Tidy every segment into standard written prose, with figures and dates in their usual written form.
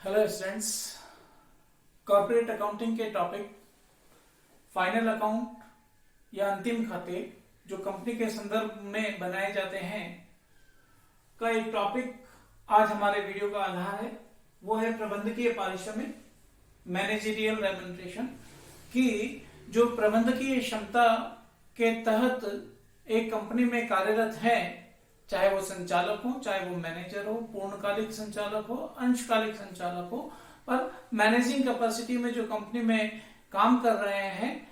Hello students, corporate accounting के topic final account या अंतिम खाते जो कंपनी के संदर्भ में बनाए जाते हैं का एक टॉपिक आज हमारे वीडियो का आधार है। वो है प्रबंधकीय पारिश्रमिक, मैनेजरियल रेम्यूनरेशन की जो प्रबंधकीय क्षमता के तहत एक कंपनी में कार्यरत है, चाहे वो संचालक हो, चाहे वो मैनेजर हो, पूर्णकालिक संचालक हो, अंशकालिक संचालक हो, पर मैनेजिंग कैपेसिटी में जो कंपनी में काम कर रहे हैं,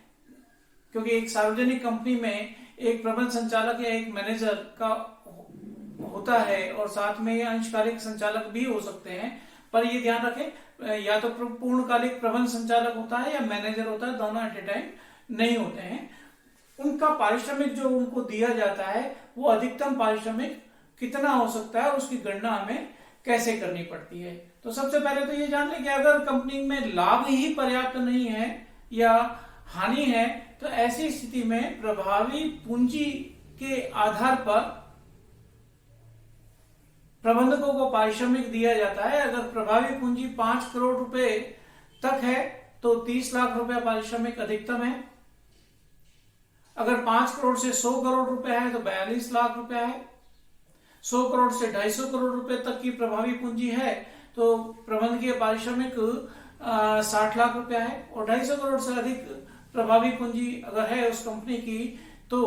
क्योंकि एक सार्वजनिक कंपनी में एक प्रबंध संचालक या एक मैनेजर का होता है और साथ में ये अंशकालिक संचालक भी हो सकते हैं। पर ये ध्यान रखें, या तो पूर्णकालिक प्रबंध संचालक होता है या मैनेजर होता है, दोनों एट ए टाइम नहीं होते हैं। उनका पारिश्रमिक जो उनको दिया जाता है वो अधिकतम पारिश्रमिक कितना हो सकता है, उसकी गणना हमें कैसे करनी पड़ती है। तो सबसे पहले तो ये जान लें कि अगर कंपनी में लाभ ही पर्याप्त नहीं है या हानि है, तो ऐसी स्थिति में प्रभावी पूंजी के आधार पर प्रबंधकों को पारिश्रमिक दिया जाता है। अगर प्रभावी पूंजी 5 करोड़ रुपए तक है तो 30 लाख रुपए पारिश्रमिक अधिकतम है। अगर 5 करोड़ से 100 करोड़ रुपए है तो 42 लाख रुपए है। 100 करोड़ से 250 करोड़ रुपए तक की प्रभावी पूंजी है तो प्रबंधकीय पारिश्रमिक 60 लाख रुपया है। और 250 करोड़ से अधिक प्रभावी पूंजी अगर है उस कंपनी की तो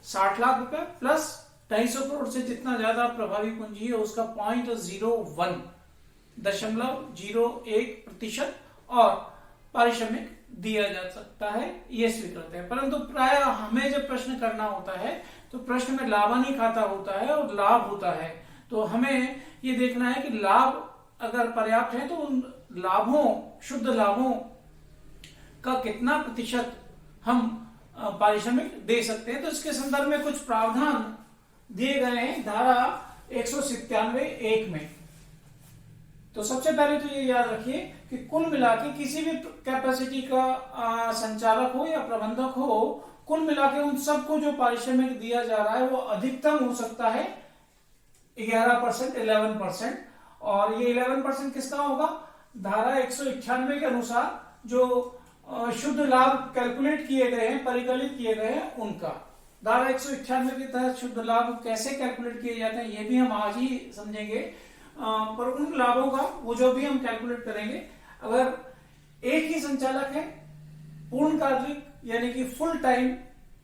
60 लाख रुपए प्लस 250 करोड़ से जितना ज्यादा प्रभावी पूंजी है उसका 0.01% और पारिश्रमिक दिया जा सकता है, ये स्वीकृत है। परंतु प्राय हमें जब प्रश्न करना होता है तो प्रश्न में लाभानी खाता होता है और लाभ होता है, तो हमें ये देखना है कि लाभ अगर पर्याप्त है तो उन लाभों, शुद्ध लाभों का कितना प्रतिशत हम पारिश्रमिक दे सकते हैं। तो इसके संदर्भ में कुछ प्रावधान दिए गए हैं धारा 197(1) में। तो सबसे पहले तो ये याद रखिए कि कुल मिला के किसी भी कैपेसिटी का संचालक हो या प्रबंधक हो, कुल मिला के उन सबको जो पारिश्रमिक दिया जा रहा है वो अधिकतम हो सकता है 11%, 11%। और ये 11% किसका होगा? धारा 191 के अनुसार जो शुद्ध लाभ कैलकुलेट किए गए हैं, परिकलित किए गए हैं, उनका। धारा 191 के तहत शुद्ध लाभ कैसे कैलकुलेट किए जाते हैं ये भी हम आज ही समझेंगे। पर उन लाभों का वो जो भी हम कैलकुलेट करेंगे, अगर एक ही संचालक है, पूर्णकालिक यानी कि फुल टाइम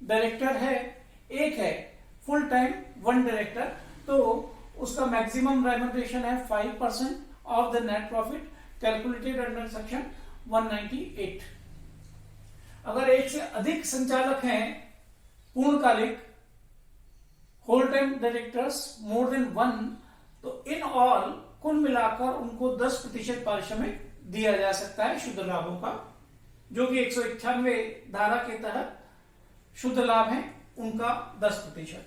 डायरेक्टर है, एक है फुल टाइम 1 डायरेक्टर, तो उसका मैक्सिमम रेम्यूनरेशन है 5% of the net profit calculated under section 198। अगर एक से अधिक संचालक हैं, पूर्णकालिक whole time directors more than 1, तो इन ऑल कुल मिलाकर उनको 10% पारिश्रमिक दिया जा सकता है शुद्ध लाभों का, जो कि 191 धारा के तहत शुद्ध लाभ है उनका 10%।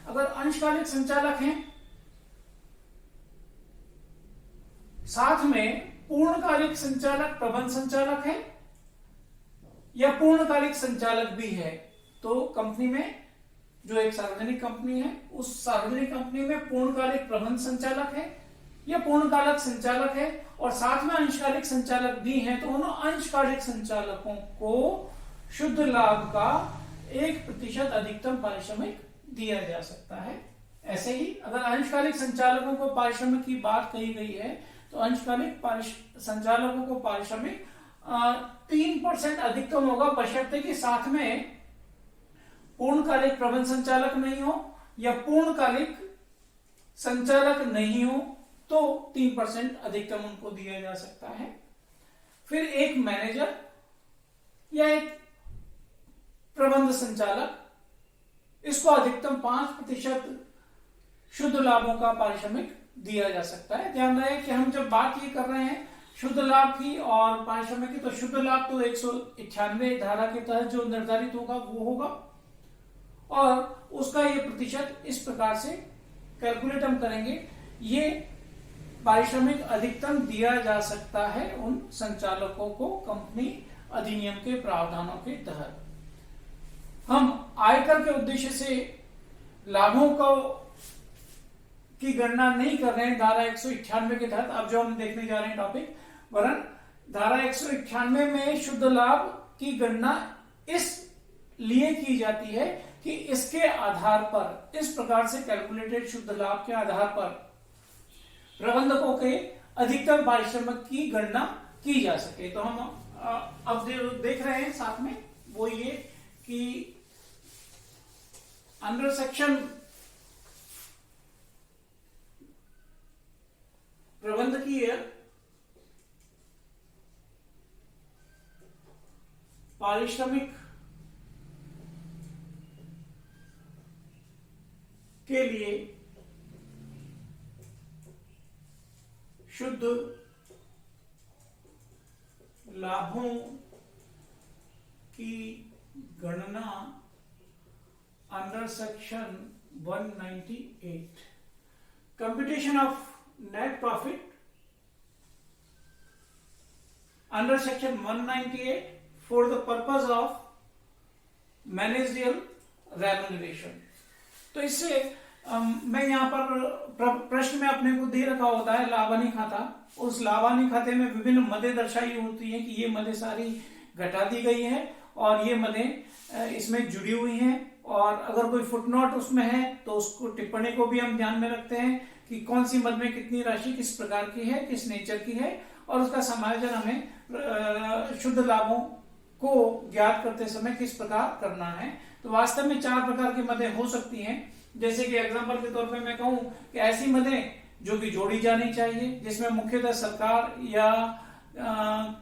अगर अंशकालिक संचालक हैं, साथ में पूर्णकालिक संचालक प्रबंध संचालक है या पूर्णकालिक संचालक भी है, तो कंपनी में जो एक सार्वजनिक कंपनी है उस सार्वजनिक कंपनी में पूर्णकालिक प्रबंध संचालक है या पूर्णकालिक संचालक है और साथ में अंशकालिक संचालक भी हैं, तो उन अंशकालिक संचालकों को शुद्ध लाभ का 1% अधिकतम पारिश्रमिक दिया जा सकता है। ऐसे ही अगर अंशकालिक संचालकों को पारिश्रमिक की बात कही गई है तो अंशकालिक संचालकों को पारिश्रमिक 3% अधिकतम होगा, बशर्ते कि साथ में पूर्णकालिक प्रबंध संचालक नहीं हो या पूर्णकालिक संचालक नहीं हो, तो 3% अधिकतम उनको दिया जा सकता है। फिर एक मैनेजर या एक प्रबंध संचालक, इसको अधिकतम 5% शुद्ध लाभों का पारिश्रमिक दिया जा सकता है। ध्यान रहे कि हम जब बात ये कर रहे हैं शुद्ध लाभ की और पारिश्रमिक की, तो शुद्ध लाभ तो 191 धारा के तहत जो निर्धारित होगा वो होगा और उसका ये प्रतिशत इस प्रकार से कैलकुलेट हम करेंगे। ये पारिश्रमिक अधिकतम दिया जा सकता है उन संचालकों को कंपनी अधिनियम के प्रावधानों के तहत। हम आयकर के उद्देश्य से लाभों को की गणना नहीं कर रहे हैं धारा 198 के तहत। अब जो हम देखने जा रहे हैं टॉपिक वरन धारा 191 में शुद्ध लाभ की गणना इस लिए की जाती है कि इसके आधार पर, इस प्रकार से कैलकुलेटेड शुद्ध लाभ के आधार पर प्रबंधकों के अधिकतम पारिश्रमिक की गणना की जा सके। तो हम अब देख रहे हैं साथ में वो ये कि अंडर सेक्शन प्रबंधकीय पारिश्रमिक के लिए शुद्ध लाभों की गणना under section 198 computation of net profit under section 198 for the purpose of managerial remuneration. तो इससे मैं यहाँ पर प्रश्न में अपने को दे रखा होता है लाभानी खाता। उस लाभानी खाते में विभिन्न मदें दर्शाई होती हैं कि ये मदें सारी घटा दी गई है और ये मदें इसमें जुड़ी हुई हैं, और अगर कोई फुटनोट उसमें है तो उसको टिप्पणी को भी हम ध्यान में रखते हैं कि कौन सी मद में कितनी राशि किस प्रकार की है, किस नेचर की है, और उसका समायोजन हमें शुद्ध लाभों को ज्ञात करते समय किस प्रकार करना है। तो वास्तव में 4 प्रकार की मदें हो सकती हैं। जैसे कि एग्जांपल के तौर पे मैं कहूं कि ऐसी मदें जो कि जोड़ी जानी चाहिए, जिसमें मुख्यतः सरकार या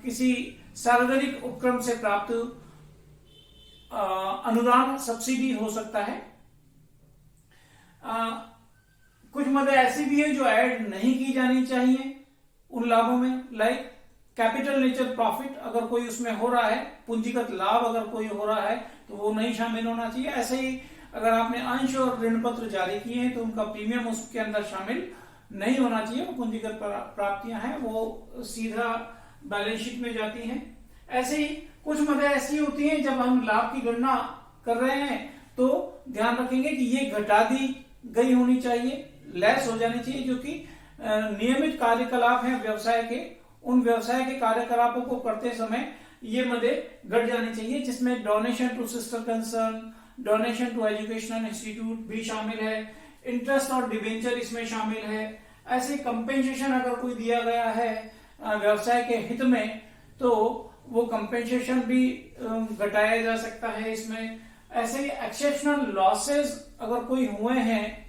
किसी सार्वजनिक उपक्रम से प्राप्त अनुदान सब्सिडी हो सकता है। कुछ मदें ऐसी भी है जो ऐड नहीं की जानी चाहिए उन लाभों में, लाइक कैपिटल नेचर प्रॉफिट अगर कोई उसमें हो रहा है, पूंजीगत लाभ अगर कोई हो रहा है तो वो नहीं शामिल होना चाहिए। ऐसे ही अगर आपने अंश और ऋण पत्र जारी किए हैं तो उनका प्रीमियम उसके अंदर शामिल नहीं होना चाहिए। वो पूंजीगत प्राप्तियां हैं, वो सीधा बैलेंस शीट में जाती हैं। ऐसे ही कुछ मदें ऐसी होती हैं जब हम लाभ की गणना कर रहे हैं तो ध्यान रखेंगे कि ये घटा दी गई होनी चाहिए, लेस हो जानी चाहिए, जो कि नियमित कार्यकलाप हैं व्यवसाय के, उन व्यवसाय के कार्यकलापों को करते समय ये मदें घट जानी चाहिए, जिसमें donation to sister concern, donation to educational institute भी शामिल है, इंटरेस्ट और डिबेंचर इसमें शामिल है। ऐसे कंपेंसेशन अगर कोई दिया गया है व्यवसाय के हित में तो वो कंपेंसेशन भी घटाया जा सकता है इसमें। ऐसे ही एक्सेप्शनल लॉसेस अगर कोई हुए हैं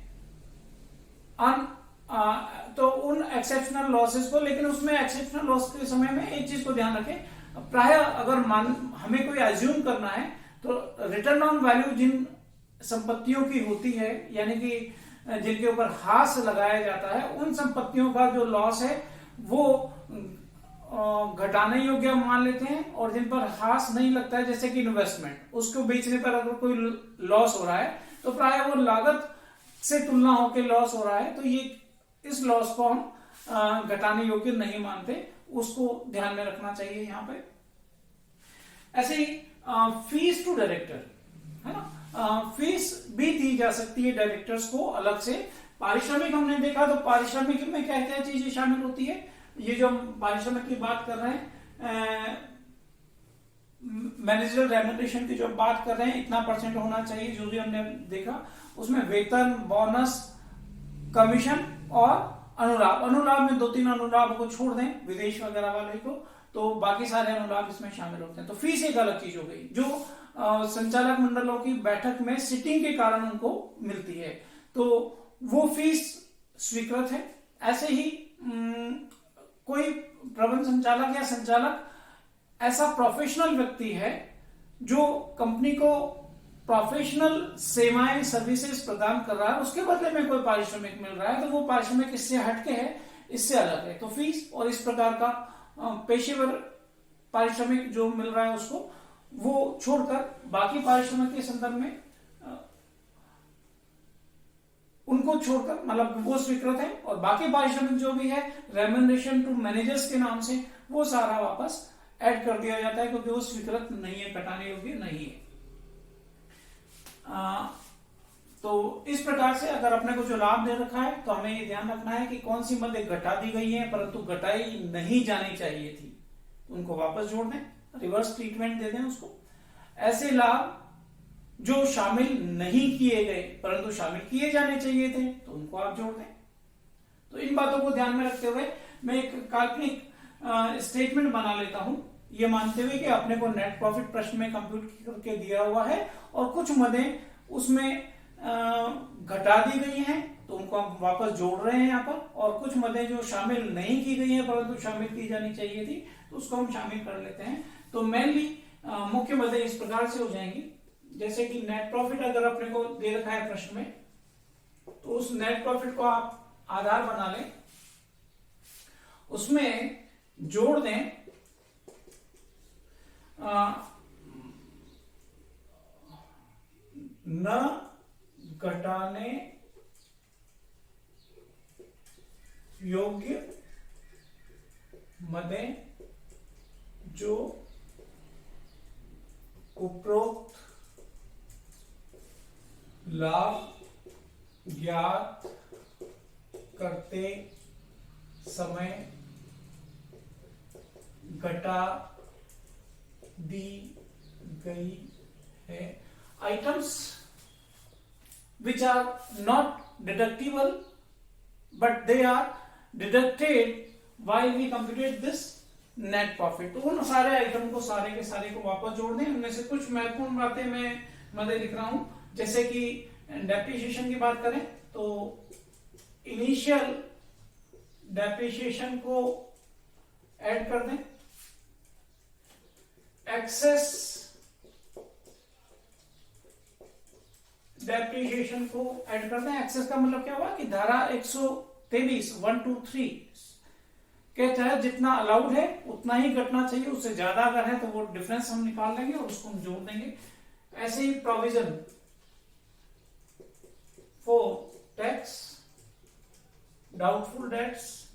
तो उन एक्सेप्शनल लॉसेस को, लेकिन उसमें एक्सेप्शनल लॉस के समय में एक चीज को ध्यान रखें, प्राय अगर हमें कोई एज्यूम करना है तो रिटर्न ऑन वैल्यू जिन संपत्तियों की होती है, यानी कि जिनके ऊपर हास लगाया जाता है, उन संपत्तियों का जो लॉस है वो घटाने योग्य मान लेते हैं, और जिन पर हास नहीं लगता है जैसे कि इन्वेस्टमेंट, उसको बेचने पर अगर कोई लॉस हो रहा है तो प्राय वो लागत से तुलना होकर लॉस हो रहा है, तो ये इस लॉस को हम घटाने योग्य नहीं मानते, उसको ध्यान में रखना चाहिए यहाँ पे। ऐसे ही फीस टू डायरेक्टर है ना, फीस भी दी जा सकती है डायरेक्टर्स को अलग से। पारिश्रमिक हमने देखा, तो पारिश्रमिक में क्या क्या चीजें शामिल होती है, ये जो हम पारिश्रमिक की बात कर रहे हैं, मैनेजरियल रेम्यूनरेशन की जो बात कर रहे हैं, इतना % होना चाहिए, जो भी हमने देखा उसमें वेतन, बोनस, कमीशन और अनुलाभ। अनुलाभ में 2-3 अनुलाभ को छोड़ दें, विदेश वगैरह वाले को, तो बाकी सारे अनुलाभ इसमें शामिल होते हैं। तो फीस एक अलग चीज हो गई जो संचालक मंडलों की बैठक में सिटिंग के कारण उनको मिलती है, तो वो फीस स्वीकृत है। ऐसे ही कोई प्रबंध संचालक या संचालक ऐसा प्रोफेशनल व्यक्ति है जो कंपनी को प्रोफेशनल सेवाएं सर्विसेज प्रदान कर रहा है, उसके बदले में कोई पारिश्रमिक मिल रहा है, तो वो पारिश्रमिक इससे हटके है, इससे अलग है। तो फीस और इस प्रकार का पेशेवर पारिश्रमिक जो मिल रहा है उसको वो छोड़कर बाकी पारिश्रमिक के संदर्भ में उनको छोड़कर, मतलब वो स्वीकृत है, और बाकी पारिश्रमिक जो भी है रेम्यूनरेशन टू मैनेजर्स के नाम से, वो सारा वापस ऐड कर दिया जाता है, क्योंकि वो स्वीकृत नहीं है, घटाने योग्य नहीं है। तो इस प्रकार से अगर अपने को जो लाभ दे रखा है तो हमें ये ध्यान रखना है कि कौन सी मद घटा दी गई है परंतु घटाई नहीं जानी चाहिए थी, उनको वापस जोड़ दें, रिवर्स ट्रीटमेंट दे दें उसको। ऐसे लाभ जो शामिल नहीं किए गए परंतु शामिल किए जाने चाहिए थे तो उनको आप जोड़ दें। तो इन बातों को ध्यान में रखते हुए मैं एक काल्पनिक स्टेटमेंट बना लेता हूं, ये मानते हुए कि अपने को नेट प्रॉफिट प्रश्न में कंप्यूट करके दिया हुआ है और कुछ मदें उसमें घटा दी गई हैं तो उनको हम वापस जोड़ रहे हैं यहाँ पर, और कुछ मदें जो शामिल नहीं की गई हैं परंतु शामिल की जानी चाहिए थी तो उसको हम शामिल कर लेते हैं। तो मेनली मुख्य मदें इस प्रकार से हो जाएंगी, जैसे कि नेट प्रॉफिट अगर अपने को दे रखा है प्रश्न में तो उस नेट प्रॉफिट को आप आधार बना लें, उसमें जोड़ दें न घटाने योग्य मदें जो उपरोक्त लाभ ज्ञात करते समय घटा दी गई है। Items which are not deductible but they are deducted while we computed this net profit। तो उन सारे आइटम को सारे के सारे को वापस जोड़ दें। उनमें से कुछ महत्वपूर्ण बातें मैं मदे लिख रहा हूं, जैसे कि डेप्रिसिएशन की बात करें तो इनिशियल डेप्रिसिएशन को ऐड कर दें, एक्सेस डेप्रिसिएशन को ऐड कर दें। एक्सेस का मतलब क्या हुआ कि धारा 123 123 के तहत जितना अलाउड है उतना ही घटना चाहिए, उससे ज्यादा अगर है तो वो डिफरेंस हम निकाल लेंगे और उसको हम जोड़ देंगे। ऐसे ही provision for tax, doubtful debts,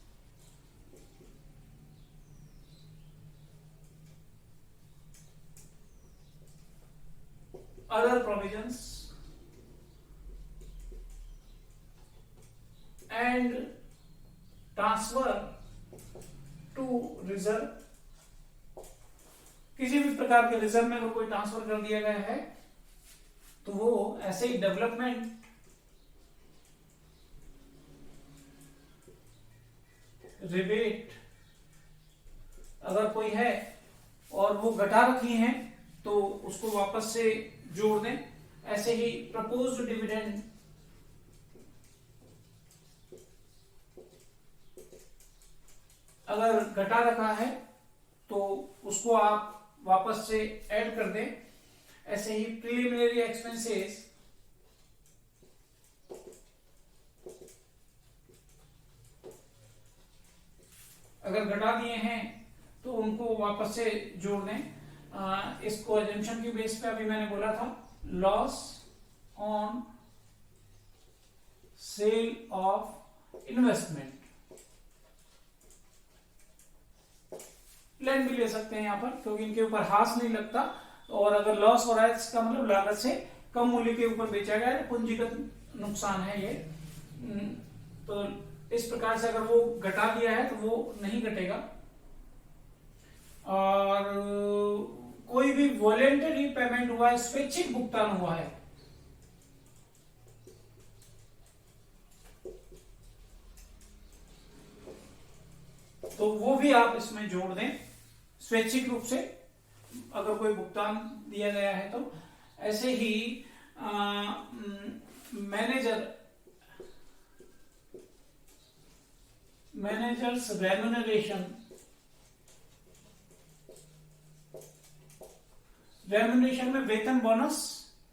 other provisions and transfer to reserve. किसी भी प्रकार के रिजर्व में अगर कोई ट्रांसफर कर दिया गया है तो वो ऐसे ही डेवलपमेंट रिबेट अगर कोई है और वो घटा रखी हैं तो उसको वापस से जोड़ दें। ऐसे ही प्रपोज्ड डिविडेंड अगर घटा रखा है तो उसको आप वापस से ऐड कर दें। ऐसे ही प्रिलिमिनरी एक्सपेंसेस अगर घटा दिए हैं तो उनको वापस से जोड़ दें। इसको एजम्पशन की बेस पे अभी मैंने बोला था, loss on sale of investment, plan भी ले सकते हैं यहाँ पर क्योंकि इनके ऊपर हाथ नहीं लगता, और अगर लॉस हो रहा है इसका मतलब लागत से कम मूल्य के ऊपर बेचा गया है, पूंजीगत नुकसान है ये। तो इस प्रकार से अगर वो घटा दिया है तो वो नहीं घटेगा। और कोई भी वॉलेंटरी पेमेंट हुआ है, स्वैच्छिक भुगतान हुआ है, तो वो भी आप इसमें जोड़ दें स्वैच्छिक रूप से अगर कोई भुगतान दिया गया है तो। ऐसे ही मैनेजर्स रेम्युनरेशन में वेतन, बोनस,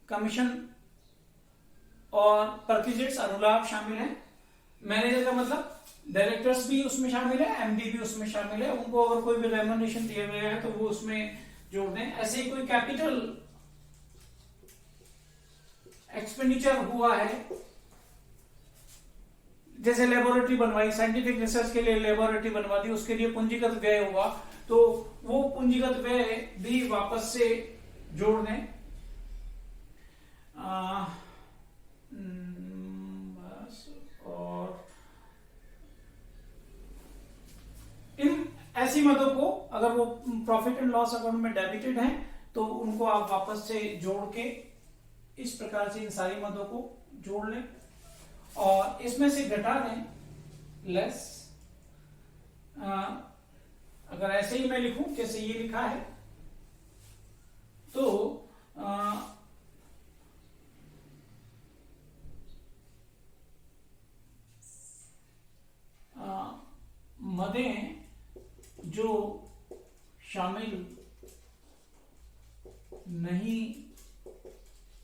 कमीशन और परक्विजिट्स, अनुलाभ शामिल है। मैनेजर का मतलब डायरेक्टर्स भी उसमें शामिल है, एमडी भी उसमें शामिल है, उनको अगर कोई भी रेम्युनरेशन दिया गया है तो वो उसमें जोड़ दें। ऐसे ही कोई कैपिटल एक्सपेंडिचर हुआ है, जैसे लेबोरेटरी बनवाई, साइंटिफिक रिसर्च के लिए लेबोरेटरी बनवा दी, उसके लिए पूंजीगत व्यय हुआ तो वो पूंजीगत व्यय भी वापस से जोड़ दें। बस। और इन ऐसी मदों को अगर वो प्रॉफिट एंड लॉस अकाउंट में डेबिटेड हैं तो उनको आप वापस से जोड़ के इस प्रकार से इन सारी मदों को जोड़ लें और इसमें से घटा दें लेस। अगर ऐसे ही मैं लिखूं जैसे ये लिखा है तो मदें जो शामिल नहीं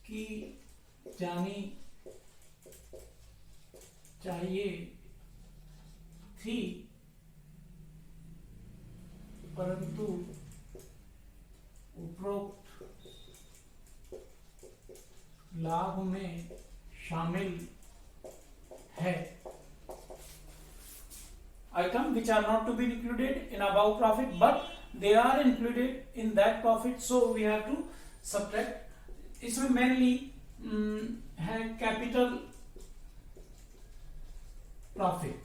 की जानी चाहिए थी परंतु उपरोक्त लाभ में शामिल है। Item which are not to be included in above profit but they are included in that profit, so we have to subtract. इसमें mainly है कैपिटल प्रॉफिट,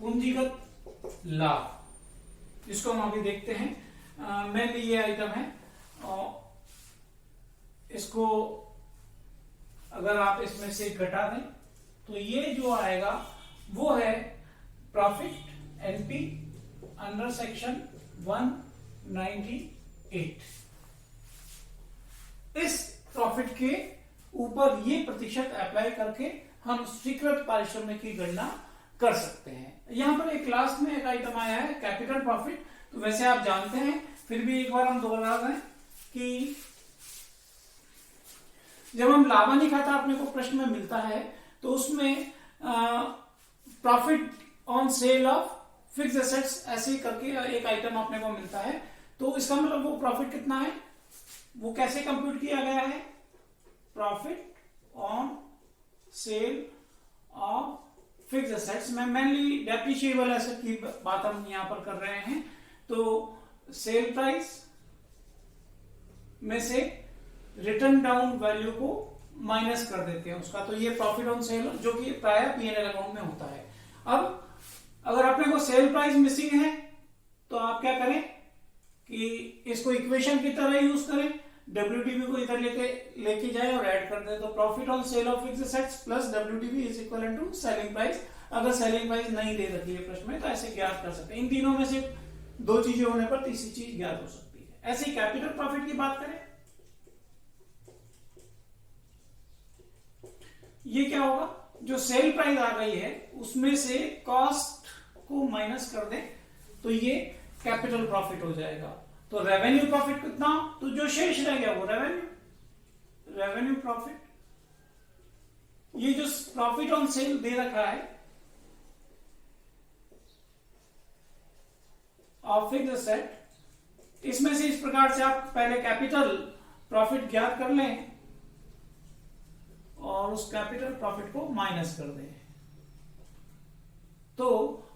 पूंजीगत लाभ, इसको हम अभी देखते हैं। मेनली ये आइटम है और इसको अगर आप इसमें से घटा दें तो ये जो आएगा वो है प्रॉफिट एनपी अंडर सेक्शन 198। इस प्रॉफिट के ऊपर ये प्रतिशत अप्लाई करके हम स्वीकृत पारिश्रमिक की गणना कर सकते हैं। यहां पर एक लास्ट में एक आइटम आया है कैपिटल प्रॉफिट, तो वैसे आप जानते हैं फिर भी एक बार हम दोहरा दें कि जब हम लाभानी खाता अपने को प्रश्न में मिलता है तो उसमें profit on sale of fix assets ऐसे करके एक आइटम अपने को मिलता है, तो इसका मतलब वो प्रॉफिट कितना है, वो कैसे कंप्यूट किया गया है, profit on sale of fix assets में मेनली डेप्रिशिएबल एसेट की बात हम यहां पर कर रहे हैं। तो सेल प्राइस में से रिटर्न डाउन वैल्यू को माइनस कर देते हैं उसका, तो ये प्रॉफिट ऑन सेल जो कि प्राय पीएनएल अकाउंट में होता है। अब अगर अपने को सेल प्राइस मिसिंग है तो आप क्या करें कि इसको इक्वेशन की तरह यूज करें, डब्ल्यूटीवी को इधर लेके जाए और ऐड कर दे, तो profit on sale of fixed assets plus WDV is equal to selling price. अगर सेलिंग प्राइस नहीं दे रखी है प्रश्न में तो ऐसे ज्ञात कर सकते हैं। इन तीनों में से दो चीजें होने पर तीसरी चीज ज्ञात हो सकती है। ऐसे कैपिटल प्रॉफिट की बात करें, ये क्या होगा, जो सेल प्राइस आ गई है उसमें से कॉस्ट को माइनस कर दें तो ये कैपिटल प्रॉफिट हो जाएगा। तो रेवेन्यू प्रॉफिट कितना, तो जो शेष रह गया वो रेवेन्यू प्रॉफिट। ये जो प्रॉफिट ऑन सेल दे रखा है ऑफ फिक्स्ड एसेट, इसमें से इस प्रकार से आप पहले कैपिटल प्रॉफिट ज्ञात कर लें और उस कैपिटल प्रॉफिट को माइनस कर दें तो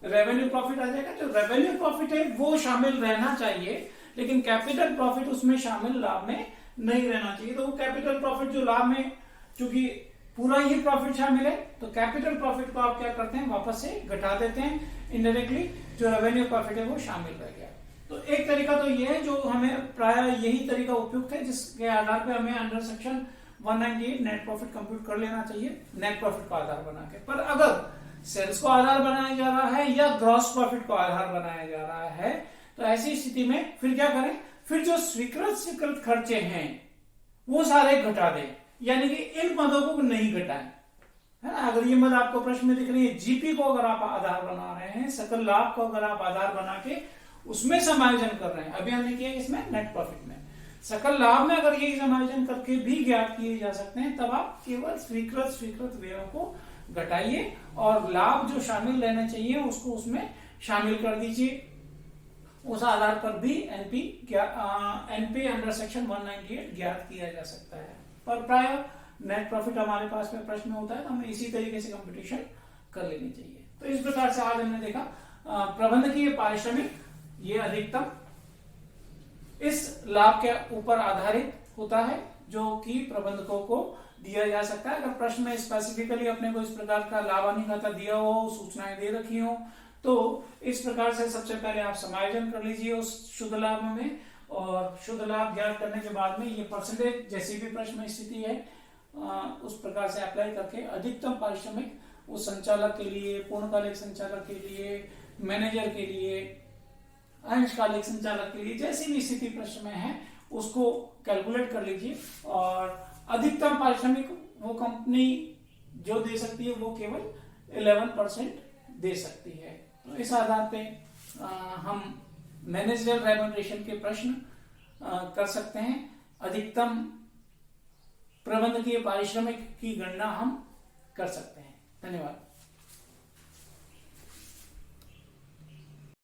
रेवेन्यू प्रॉफिट आ जाएगा। जो रेवेन्यू प्रॉफिट है वो शामिल रहना चाहिए, लेकिन कैपिटल प्रॉफिट उसमें शामिल लाभ में नहीं रहना चाहिए। तो वो कैपिटल प्रॉफिट जो लाभ में, चूंकि पूरा ही प्रॉफिट शामिल है तो कैपिटल प्रॉफिट को आप क्या करते हैं, वापस से घटा देते हैं इनडायरेक्टली, जो रेवेन्यू प्रॉफिट है वो शामिल रह गया। तो एक तरीका तो ये है जो हमें प्राय यही तरीका उपयुक्त है, जिसके आधार पर हमें under section 198 net profit compute कर लेना चाहिए नेट प्रॉफिट को आधार बना के। पर अगर सेल्स को आधार बनाया जा रहा है या ग्रॉस प्रॉफिट को आधार बनाया जा रहा है तो ऐसी स्थिति में फिर क्या करें, फिर जो स्वीकृत खर्चे हैं वो सारे घटा दें, यानी कि इन मदों को नहीं घटाएं, है ना। अगर ये मद आपको प्रश्न में दिख रही है, जीपी को अगर आप आधार बना रहे हैं, सकल लाभ को अगर आप आधार बना के उसमें समायोजन कर रहे हैं, अभी हमने किया इसमें नेट प्रॉफिट में, सकल लाभ में अगर ये समायोजन करके भी ज्ञात किए जा सकते हैं, तब आप केवल स्वीकृत व्ययों को घटाइए और लाभ जो शामिल रहना चाहिए उसको उसमें शामिल कर दीजिए। उस आधार पर भी एनपी अंडर सेक्शन 198 ज्ञात किया जा सकता है। पर प्राय नेट प्रॉफिट हमारे पास में प्रश्न होता है तो हमें इसी तरीके से कंपटीशन कर लेनी चाहिए। तो इस प्रकार से आज हमने देखा प्रबंधकीय पारिश्रमिक, ये अधिकतम इस लाभ के ऊपर आधारित होता है जो कि प्रबंधकों को दिया जा सकता है। अगर प्रश्न में स्पेसिफिकली अपने को इस प्रकार का लाभ हानि खाता दिया हो, सूचनाएं दे रखी हो, तो इस प्रकार से सबसे पहले आप समायोजन कर लीजिए उस शुद्ध लाभ में, और शुद्ध लाभ ज्ञात करने के बाद में ये परसेंटेज जैसी भी प्रश्न में स्थिति है उस प्रकार से अप्लाई करके अधिकतम पारिश्रमिक उस संचालक के लिए, पूर्णकालिक संचालक के लिए, मैनेजर के लिए, अंशकालिक संचालक के लिए, जैसी भी स्थिति प्रश्न में है उसको कैलकुलेट कर लीजिए, और अधिकतम पारिश्रमिक वो कंपनी जो दे सकती है वो केवल 11% दे सकती है। तो इस आधार पे हम मैनेजरियल रेम्यूनरेशन के प्रश्न कर सकते हैं। अधिकतम प्रबंधकीय पारिश्रमिक की गणना हम कर सकते हैं। धन्यवाद।